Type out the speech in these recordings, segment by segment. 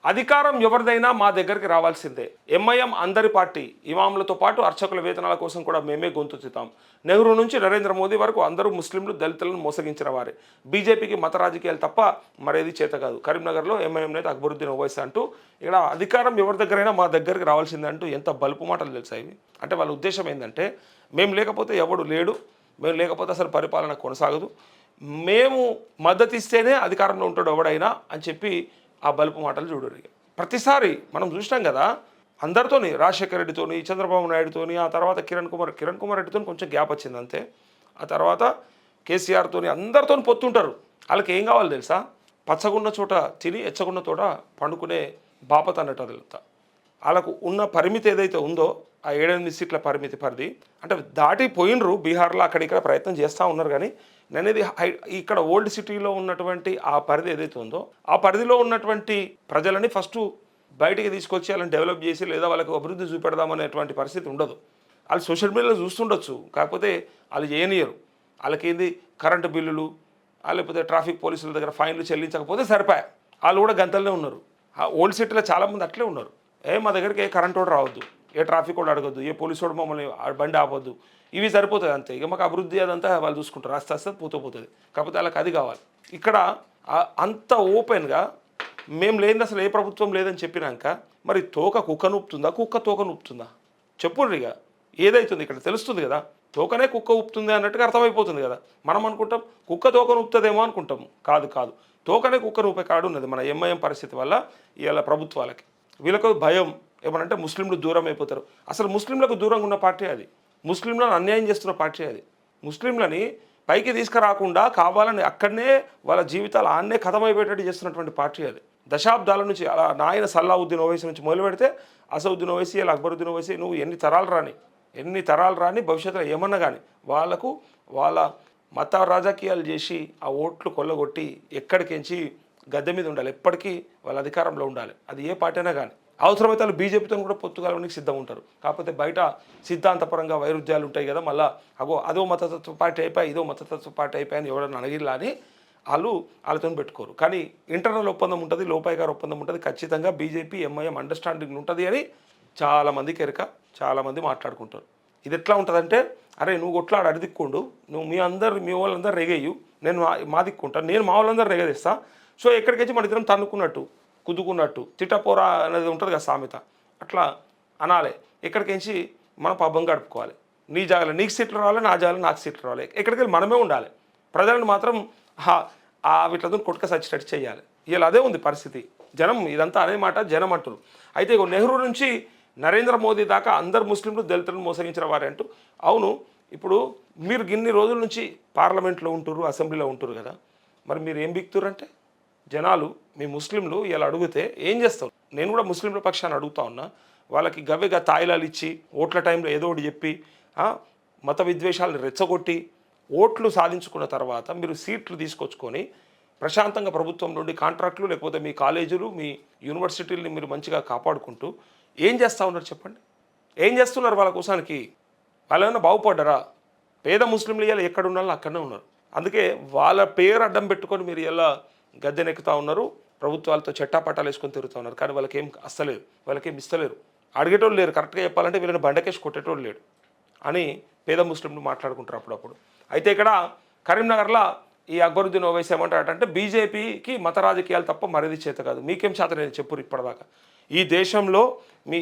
అధికారం ఎవరిదైనా మా దగ్గరికి రావాల్సిందే. ఎంఐఎం అందరి పార్టీ. ఇమాములతో పాటు అర్చకుల వేతనాల కోసం కూడా మేమే గొంతుతాం. నెహ్రూ నుంచి నరేంద్ర మోదీ వరకు అందరూ ముస్లింలు, దళితులను మోసగించిన వారే. బీజేపీకి మత రాజకీయాలు తప్ప మరేది చేత కాదు. కరీంనగర్లో ఎంఐఎం నేత అక్బరుద్దీన్ ఓవైసీ అంటూ ఇక్కడ అధికారం ఎవరి దగ్గరైనా మా దగ్గరికి రావాల్సిందే అంటూ ఎంత బలుపు మాటలు తెలుసా ఇవి. అంటే వాళ్ళ ఉద్దేశం ఏంటంటే మేము లేకపోతే ఎవడు లేడు, మేము లేకపోతే అసలు పరిపాలన కొనసాగదు, మేము మద్దతు ఇస్తేనే అధికారంలో ఉంటాడు ఎవడైనా అని చెప్పి ఆ బలుపు మాటలు చూడరు. ప్రతిసారి మనం చూసినాం కదా, అందరితోని రాజశేఖర రెడ్డితోని, చంద్రబాబు నాయుడుతోని, ఆ తర్వాత కిరణ్ కుమార్ రెడ్డితో కొంచెం గ్యాప్ వచ్చింది అంతే. ఆ తర్వాత కేసీఆర్తోని అందరితో పొత్తుంటారు. వాళ్ళకి ఏం కావాలి తెలుసా? పచ్చగున్న చోట తిని ఎచ్చగున్న చోట పండుకునే బాపత్ అన్నట్టు అదంతా. వాళ్ళకు ఉన్న పరిమితి ఏదైతే ఉందో ఆ 7-8 సీట్ల పరిధి అంటే దాటిపోయినరు. బీహార్లో అక్కడిక్కడ ప్రయత్నం చేస్తూ ఉన్నారు. కానీ నేనేది ఇక్కడ ఓల్డ్ సిటీలో ఉన్నటువంటి ఆ పరిధి ఏదైతే ఉందో ఆ పరిధిలో ఉన్నటువంటి ప్రజలని ఫస్ట్ బయటికి తీసుకొచ్చి వాళ్ళని డెవలప్ చేసి లేదా వాళ్ళకు అభివృద్ధి చూపెడదామనేటువంటి పరిస్థితి ఉండదు. వాళ్ళు సోషల్ మీడియాలో చూస్తుండొచ్చు, కాకపోతే వాళ్ళు చేయనియరు. వాళ్ళకేంది కరెంటు బిల్లులు, లేకపోతే ట్రాఫిక్ పోలీసుల దగ్గర ఫైన్లు చెల్లించకపోతే సరిపోయా, వాళ్ళు కూడా గంతలనే ఉన్నారు. ఆ ఓల్డ్ సిటీలో చాలామంది అట్లే ఉన్నారు. మా దగ్గరికి ఏ కరెంట్ వాడు రావద్దు, ఏ ట్రాఫిక్ వాడు అడగద్దు, ఏ పోలీసు వాడు మమ్మల్ని బండి ఆపొద్దు, ఇవి సరిపోతుంది అంతే. ఇక మాకు అభివృద్ధి అదంతా వాళ్ళు చూసుకుంటారు, రాస్తే పోతుంది. కాకపోతే వాళ్ళకి అది కావాలి. ఇక్కడ అంత ఓపెన్గా మేము లేని అసలు ఏ ప్రభుత్వం లేదని చెప్పినాక మరి తోక కుక్క నూపుతుందా, కుక్క తోక నూపుతుందా? చెప్పుండ్రు. ఇక ఏదైతుంది ఇక్కడ తెలుస్తుంది కదా, తోకనే కుక్క ఊపుతుంది అన్నట్టుగా అర్థమైపోతుంది కదా. మనం అనుకుంటాం కుక్క తోక నూపుతుందేమో అనుకుంటాం. కాదు, తోకనే కుక్క నూపే కాడు ఉన్నది మన ఎంఐఎం పరిస్థితి వల్ల. ఇవాళ ప్రభుత్వాలకి వీళ్ళకు భయం ఏమనంటే ముస్లింలు దూరం అయిపోతారు. అసలు ముస్లింలకు దూరంగా ఉన్న పార్టీ అది. ముస్లింలను అన్యాయం చేస్తున్న పార్టీ అది. ముస్లింలని పైకి తీసుకురాకుండా కావాలని అక్కడనే వాళ్ళ జీవితాలు ఆన్నే కథమైపోయేటట్టు చేస్తున్నటువంటి పార్టీ అది. దశాబ్దాల నుంచి అలా నాయన సల్లావుద్దీన్ ఓవైసీ నుంచి మొదలు పెడితే అసదుద్దీన్ ఓవైసీ, అలా అక్బరుద్దీన్ ఓవైసీ, నువ్వు ఎన్ని తరాలు రాని భవిష్యత్తులో ఏమన్నా కానీ వాళ్ళకు వాళ్ళ మత రాజకీయాలు చేసి ఆ ఓట్లు కొల్లగొట్టి ఎక్కడికించి గద్దె మీద ఉండాలి, ఎప్పటికీ వాళ్ళ అధికారంలో ఉండాలి. అది ఏ పార్టీ అయినా కానీ. అవసరమైతే వాళ్ళు బీజేపీతో కూడా పొత్తుగాలనికి సిద్ధం ఉంటారు. కాకపోతే బయట సిద్ధాంతపరంగా వైరుధ్యాలు ఉంటాయి కదా, మళ్ళీ అదో మతతత్వ పార్టీ అయిపోయి ఇదో మతతత్వ పార్టీ అయిపోయి ఎవడన్నా అడిగిలా అని వాళ్ళతో పెట్టుకోరు. కానీ ఇంటర్నల్ ఒప్పందం ఉంటుంది, లోపాయిగారు ఒప్పందం ఉంటుంది. ఖచ్చితంగా బీజేపీ ఎంఐఎం అండర్స్టాండింగ్ ఉంటుంది అని చాలామందికి ఎరక, చాలామంది మాట్లాడుకుంటారు. ఇది ఎట్లా ఉంటుందంటే, అరే నువ్వు కొట్లాడు అడిదిక్కుండు, నువ్వు మీ వాళ్ళందరూ రెగేయు, నేను మా దిక్కుంటాను, నేను మా వాళ్ళందరూ రెగదిస్తా. సో ఎక్కడికొచ్చి మన ఇద్దరం తన్నుకున్నట్టు కుదుకున్నట్టు తిట్టపోరా అనేది ఉంటుంది కదా సామెత, అట్లా అనాలి. ఎక్కడికించి మనం పబ్బం గడుపుకోవాలి. నీ జాగాలో నీకు సీట్లు రావాలి, నా జాగాలో నాకు సీట్లు రావాలి. ఎక్కడికి వెళ్ళి మనమే ఉండాలి. ప్రజలను మాత్రం వీటితో కొట్టుక సచ్చినట్టు చేయాలి. ఇలా అదే ఉంది పరిస్థితి. జనం ఇదంతా అనే మాట జనం అంటారు. అయితే నెహ్రూ నుంచి నరేంద్ర మోదీ దాకా అందరు ముస్లింలు దళితులను మోసగించిన వారే అంటూ. అవును, ఇప్పుడు మీరు ఇన్ని రోజుల నుంచి పార్లమెంట్లో ఉంటారు, అసెంబ్లీలో ఉంటారు కదా, మరి మీరు ఏం బిక్తురంటే జనాలు మీ ముస్లింలు ఇలా అడిగితే ఏం చేస్తావు? నేను కూడా ముస్లింల పక్షాన్ని అడుగుతా ఉన్నా. వాళ్ళకి గవ్వెగా తాయిలాలు ఇచ్చి ఓట్ల టైంలో ఏదో ఒకటి చెప్పి మత విద్వేషాలను రెచ్చగొట్టి ఓట్లు సాధించుకున్న తర్వాత మీరు సీట్లు తీసుకొచ్చుకొని ప్రశాంతంగా ప్రభుత్వం నుండి కాంట్రాక్టులు లేకపోతే మీ కాలేజీలు మీ యూనివర్సిటీలని మీరు మంచిగా కాపాడుకుంటూ ఏం చేస్తూ ఉన్నారు చెప్పండి? ఏం చేస్తున్నారు వాళ్ళ కోసానికి? వాళ్ళు ఏమైనా బాగుపడ్డారా? పేద ముస్లింలు ఇలా ఎక్కడ ఉన్నారో అక్కడనే ఉన్నారు. అందుకే వాళ్ళ పేరు అడ్డం పెట్టుకొని మీరు ఇలా గద్దెనెక్కుతూ ఉన్నారు, ప్రభుత్వాలతో చట్టాపట్టాలు వేసుకొని తిరుగుతూ ఉన్నారు. కానీ వాళ్ళకేం అస్తలేదు, వాళ్ళకేం ఇస్తలేరు, అడిగేటోళ్ళు లేరు. కరెక్ట్గా చెప్పాలంటే వీళ్ళని బండకేసి కొట్టేటోళ్ళు లేడు అని పేద ముస్లింలు మాట్లాడుకుంటారు అప్పుడప్పుడు. అయితే ఇక్కడ కరీంనగర్లో ఈ అక్బరుద్దీన్ ఓవైసీ ఏమంటాడంటే బీజేపీకి మత రాజకీయాలు తప్ప మరేది చేత కాదు. మీకేం చేత నేను చెప్పురు ఇప్పటిదాకా. ఈ దేశంలో మీ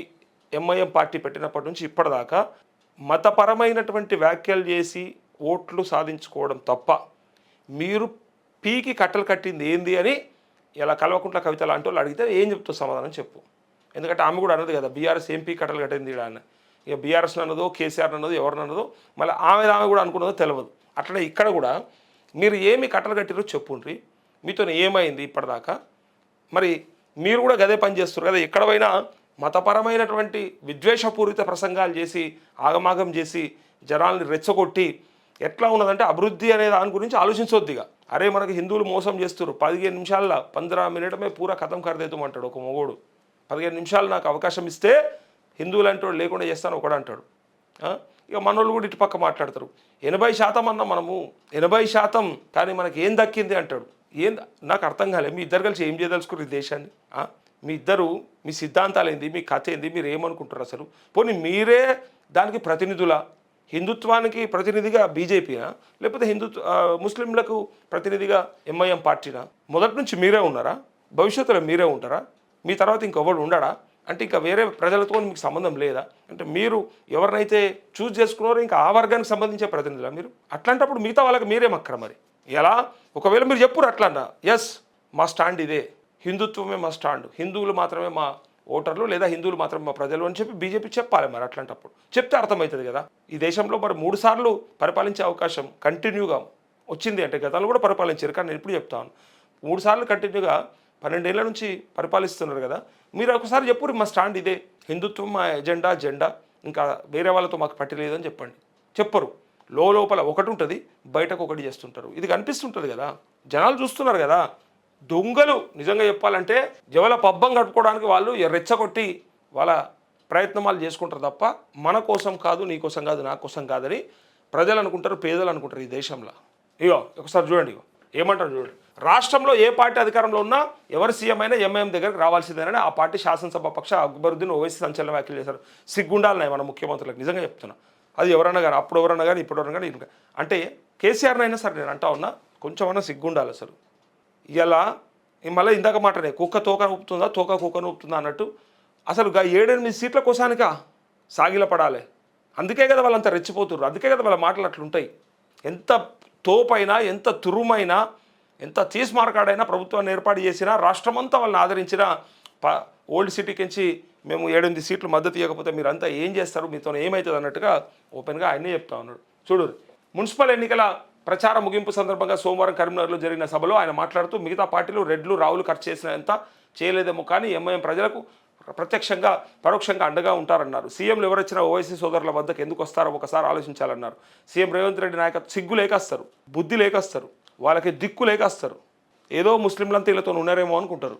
ఎంఐఎం పార్టీ పెట్టినప్పటి నుంచి ఇప్పటిదాకా మతపరమైనటువంటి వ్యాఖ్యలు చేసి ఓట్లు సాధించుకోవడం తప్ప మీరు పీకి కట్టలు కట్టింది ఏంది అని ఇలా కల్వకుంట్ల కవిత లాంటి వాళ్ళు అడిగితే ఏం చెప్తావు సమాధానం చెప్పు. ఎందుకంటే ఆమె కూడా అన్నది కదా, బీఆర్ఎస్ ఏం పీకి కట్టలు కట్టింది అని. ఇక బీఆర్ఎస్ అన్నదో కేసీఆర్ అన్నదో ఎవరినన్నదో మళ్ళీ ఆమె కూడా అనుకున్నదో తెలియదు. అట్లనే ఇక్కడ కూడా మీరు ఏమి కట్టలు కట్టిరో చెప్పుండ్రి, మీతో ఏమైంది ఇప్పటిదాకా. మరి మీరు కూడా గదే పని చేస్తారు కదా. ఎక్కడ పోయినా మతపరమైనటువంటి విద్వేషపూరిత ప్రసంగాలు చేసి ఆగమాగం చేసి జనాల్ని రెచ్చగొట్టి ఎట్లా ఉన్నదంటే అభివృద్ధి అనే దాని గురించి ఆలోచించొద్దిగా. అరే మనకు హిందువులు మోసం చేస్తారు, 15 నిమిషాల్లో 15 మినిటమే పూరా కథం కరదేతామంటాడు ఒక మొగోడు. 15 నిమిషాలు నాకు అవకాశం ఇస్తే హిందువులు అంటాడు లేకుండా చేస్తాను ఒకడు అంటాడు. ఇక మనోళ్ళు కూడా ఇటు పక్క మాట్లాడతారు. 80% అన్న మనము 80%, కానీ మనకి ఏం దక్కింది అంటాడు. నాకు అర్థం కాలేదు, మీ ఇద్దరు కలిసి ఏం చేయదలుచుకున్నారు ఈ దేశాన్ని? మీ ఇద్దరు మీ సిద్ధాంతాలు ఏంది, మీ కథ ఏంది, మీరు ఏమనుకుంటారు అసలు? పోనీ మీరే దానికి ప్రతినిధుల? హిందుత్వానికి ప్రతినిధిగా బీజేపీనా, లేకపోతే ముస్లింలకు ప్రతినిధిగా ఎంఐఎం పార్టీనా? మొదటి నుంచి మీరే ఉన్నారా? భవిష్యత్తులో మీరే ఉంటారా? మీ తర్వాత ఇంకొకడు ఉండడా? అంటే ఇంకా వేరే ప్రజలతో మీకు సంబంధం లేదా? అంటే మీరు ఎవరినైతే చూస్ చేసుకున్నారో ఇంకా ఆ వర్గానికి సంబంధించే ప్రతినిధులా మీరు? అట్లాంటప్పుడు మిగతా వాళ్ళకి మీరే మక్కర మరి. ఎలా ఒకవేళ మీరు చెప్పురు అట్లన్నా, ఎస్ మా స్టాండ్ ఇదే, హిందుత్వమే మా స్టాండ్, హిందువులు మాత్రమే మా ఓటర్లు లేదా హిందువులు మాత్రమే మా ప్రజలు అని చెప్పి బీజేపీ చెప్పాలి మరి. అట్లాంటప్పుడు చెప్తే అర్థమవుతుంది కదా. ఈ దేశంలో మరి 3 సార్లు పరిపాలించే అవకాశం కంటిన్యూగా వచ్చింది అంటే, గతంలో కూడా పరిపాలించారు కానీ నేను ఇప్పుడు చెప్తాను, 3 సార్లు కంటిన్యూగా 12 ఏళ్ల నుంచి పరిపాలిస్తున్నారు కదా. మీరు ఒకసారి చెప్పురు మా స్టాండ్ ఇదే, హిందుత్వం మా జెండా, ఇంకా వేరే వాళ్ళతో మాకు పట్టి లేదని చెప్పండి. చెప్పరు. లోపల ఒకటి ఉంటుంది, బయటకు ఒకటి చేస్తుంటారు. ఇది కనిపిస్తుంటుంది కదా, జనాలు చూస్తున్నారు కదా. దొంగలు నిజంగా చెప్పాలంటే జవల పబ్బం గడుపుకోవడానికి వాళ్ళు రెచ్చగొట్టి వాళ్ళ ప్రయత్నం వాళ్ళు చేసుకుంటారు తప్ప మన కోసం కాదు, నీ కోసం కాదు, నా కోసం కాదని ప్రజలు అనుకుంటారు, పేదలు అనుకుంటారు ఈ దేశంలో. ఇగో ఒకసారి చూడండి, ఇగో ఏమంటారు చూడండి. రాష్ట్రంలో ఏ పార్టీ అధికారంలో ఉన్నా ఎవరు సీఎం అయినా ఎంఐఎం దగ్గరికి రావాల్సిందేనని ఆ పార్టీ శాసనసభ పక్ష అక్బరుద్దీన్ ఓవైసీ సంచలన వ్యాఖ్యలు చేశారు. సిగ్గుండాలన్నాయి మన ముఖ్యమంత్రులకు, నిజంగా చెప్తున్నా. అది ఎవరన్నా కానీ, అప్పుడు ఎవరన్నా కానీ, ఇప్పుడు ఎవరన్నా కానీ, అంటే కేసీఆర్నైనా సరే నేను అంటా ఉన్నా, కొంచెమన్నా సిగ్గుండాలి అసలు. ఇలా మళ్ళీ ఇందాక మాట్లాడే కుక్క తోక ఊపుతుందా, తోక కుక్కను ఊపుతుందా అన్నట్టు అసలు 7-8 సీట్ల కోసానికా సాగిల పడాలి. అందుకే కదా వాళ్ళంతా రెచ్చిపోతున్నారు, అందుకే కదా వాళ్ళ మాటలు అట్లుంటాయి. ఎంత తోపైనా, ఎంత తురుమైనా, ఎంత తీసి మార్కాడైనా ప్రభుత్వాన్ని ఏర్పాటు చేసినా, రాష్ట్రమంతా వాళ్ళని ఆదరించిన ఓల్డ్ సిటీకించి మేము 7-8 సీట్లు మద్దతు ఇవ్వకపోతే మీరంతా ఏం చేస్తారు, మీతో ఏమవుతుంది అన్నట్టుగా ఓపెన్గా ఆయనే చెప్తా ఉన్నాడు. చూడు, మున్సిపల్ ఎన్నికల ప్రచార ముగింపు సందర్భంగా సోమవారం కరీంనగర్లో జరిగిన సభలో ఆయన మాట్లాడుతూ మిగతా పార్టీలు రెడ్లు రావులు ఖర్చు చేసినంత చేయలేదేమో కానీ ఎంఐఎం ప్రజలకు ప్రత్యక్షంగా పరోక్షంగా అండగా ఉంటారన్నారు. సీఎంలు ఎవరొచ్చినా ఓవైసీ సోదరుల వద్దకు ఎందుకు వస్తారో ఒకసారి ఆలోచించాలన్నారు. సీఎం రేవంత్ రెడ్డి నాయకత్వం సిగ్గు లేకొస్తారు, బుద్ధి లేకొస్తారు, వాళ్ళకి దిక్కు లేకొస్తారు. ఏదో ముస్లింలంతా వీళ్ళతో ఉన్నారేమో అనుకుంటారు.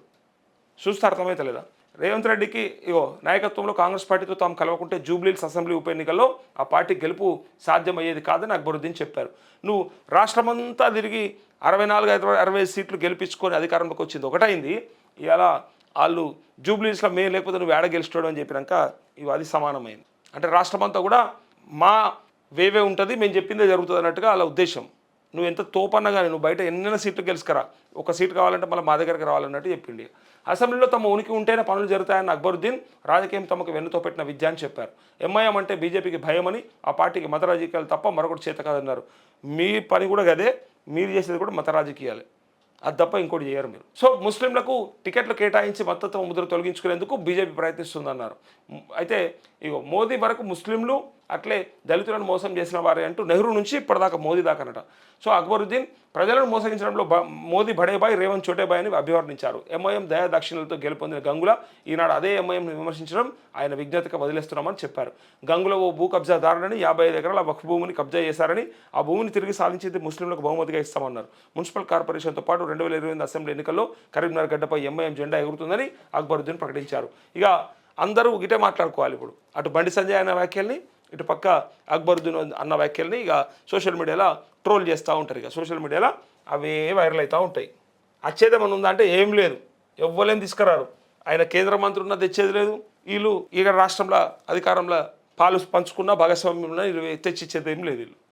చూస్తే అర్థమవుతలేదా? రేవంత్ రెడ్డికి ఇగో నాయకత్వంలో కాంగ్రెస్ పార్టీతో తాము కలవకుంటే జూబ్లీహిల్స్ అసెంబ్లీ ఉప ఎన్నికల్లో ఆ పార్టీ గెలుపు సాధ్యమయ్యేది కాదని అక్బరుద్దీన్ చెప్పారు. నువ్వు రాష్ట్రమంతా తిరిగి 64-65 సీట్లు గెలిపించుకొని అధికారంలోకి వచ్చింది ఒకటైంది. ఇలా వాళ్ళు జూబ్లీహిల్స్లో మేము లేకపోతే నువ్వు ఏడ గెలుస్తాడు అని చెప్పినాక ఇవి అది సమానమైంది. అంటే రాష్ట్రమంతా కూడా మా వేవే ఉంటుంది, మేము చెప్పిందే జరుగుతుంది అన్నట్టుగా వాళ్ళ ఉద్దేశం. నువ్వు ఎంత తోపన్నా కానీ నువ్వు బయట ఎన్నైనా సీట్లు గెలుచుకరా, ఒక సీటు కావాలంటే మళ్ళీ మా దగ్గరికి రావాలన్నట్టు చెప్పిండి. అసెంబ్లీలో తమ ఉనికి ఉంటేనే పనులు జరుగుతాయన్న అక్బరుద్దీన్ రాజకీయం తమకు వెన్నుతో పెట్టిన విద్య అని చెప్పారు. ఎంఐఎం అంటే బీజేపీకి భయమని, ఆ పార్టీకి మత రాజకీయాలు తప్ప మరొకటి చేత కాదన్నారు. మీ పని కూడా గదే, మీరు చేసేది కూడా మత రాజకీయాలే, అది తప్ప ఇంకోటి చేయరు మీరు. సో ముస్లింలకు టికెట్లు కేటాయించి మతత్వ ముద్ర తొలగించుకునేందుకు బీజేపీ ప్రయత్నిస్తుందన్నారు. అయితే ఇగో మోదీ వరకు ముస్లింలు అట్లే దళితులను మోసం చేసిన వారే అంటూ నెహ్రూ నుంచి ఇప్పటిదాకా మోదీ దాకానట. సో అక్బరుద్దీన్ ప్రజలను మోసగించడంలో మోదీ బడేబాయ్, రేవంత్ చోటేబాయ్ అని అభివర్ణించారు. ఎంఐఎం దయా దక్షిణలతో గెలుపొందిన గంగుల ఈనాడు అదే ఎంఐఎంను విమర్శించడం ఆయన విజ్ఞతగా వదిలేస్తున్నామని చెప్పారు. గంగుల ఓ భూ కబ్జాదారులని 55 ఎకరాల వక్ఫ్ భూమిని కబ్జా చేశారని, ఆ భూమిని తిరిగి సాధించేది ముస్లింలకు బహుమతిగా ఇస్తామన్నారు. మున్సిపల్ కార్పొరేషన్తో పాటు 2028 అసెంబ్లీ ఎన్నికల్లో కరీంనగర్ గడ్డపై ఎంఐఎం జెండా ఎగురుతుందని అక్బరుద్దీన్ ప్రకటించారు. ఇక అందరూ గిటే మాట్లాడుకోవాలి ఇప్పుడు, అటు బండి సంజయ్ అన్న వ్యాఖ్యల్ని, ఇటు పక్క అక్బరుద్దీన్ అన్న వ్యాఖ్యల్ని ఇక సోషల్ మీడియాలో ట్రోల్ చేస్తూ ఉంటారు. ఇక సోషల్ మీడియాలో అవే వైరల్ అవుతూ ఉంటాయి. వచ్చేదేమన్నా ఉందా అంటే ఏం లేదు, ఎవ్వలేం తీసుకురారు. ఆయన కేంద్ర మంత్రి ఉన్నా తెచ్చేది లేదు, వీళ్ళు ఇక రాష్ట్రంలో అధికారంలో పాలు పంచుకున్న భాగస్వామ్యం తెచ్చిచ్చేది ఏం లేదు వీళ్ళు.